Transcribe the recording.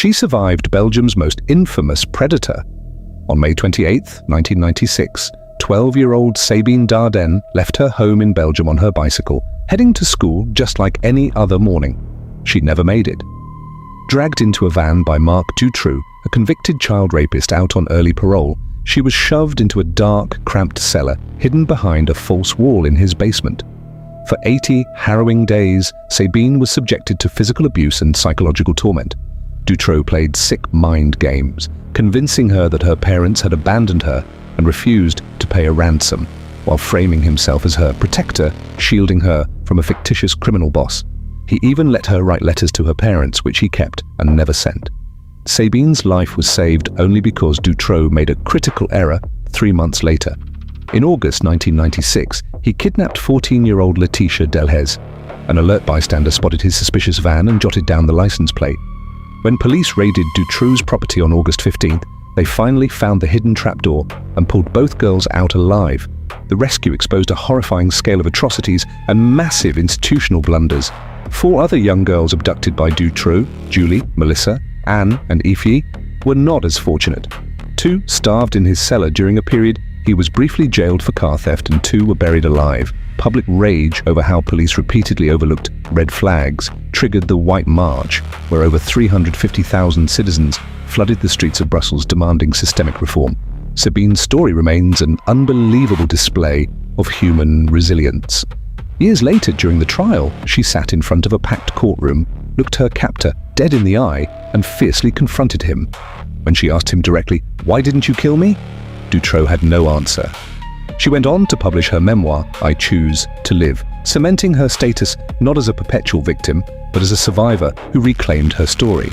she survived Belgium's most infamous predator. On May 28, 1996, 12-year-old Sabine Dardenne left her home in Belgium on her bicycle, heading to school just like any other morning. She never made it. Dragged into a van by Marc Dutroux, a convicted child rapist out on early parole, she was shoved into a dark, cramped cellar hidden behind a false wall in his basement. For 80 harrowing days, Sabine was subjected to physical abuse and psychological torment. Dutroux played sick mind games, convincing her that her parents had abandoned her and refused to pay a ransom, while framing himself as her protector, shielding her from a fictitious criminal boss. He even let her write letters to her parents, which he kept and never sent. Sabine's life was saved only because Dutroux made a critical error 3 months later. In August 1996, he kidnapped 14-year-old Laetitia Delhez. An alert bystander spotted his suspicious van and jotted down the license plate. When police raided Dutroux's property on August 15th, they finally found the hidden trapdoor and pulled both girls out alive. The rescue exposed a horrifying scale of atrocities and massive institutional blunders. 4 other young girls abducted by Dutroux, Julie, Melissa, Anne, and Ify, were not as fortunate. 2 starved in his cellar during a period he was briefly jailed for car theft, and 2 were buried alive. Public rage over how police repeatedly overlooked red flags triggered the White March, where over 350,000 citizens flooded the streets of Brussels demanding systemic reform. Sabine's story remains an unbelievable display of human resilience. Years later, during the trial, she sat in front of a packed courtroom, looked her captor dead in the eye, and fiercely confronted him. When she asked him directly, "Why didn't you kill me?" Dutroux had no answer. She went on to publish her memoir, I Choose to Live, cementing her status not as a perpetual victim, but as a survivor who reclaimed her story.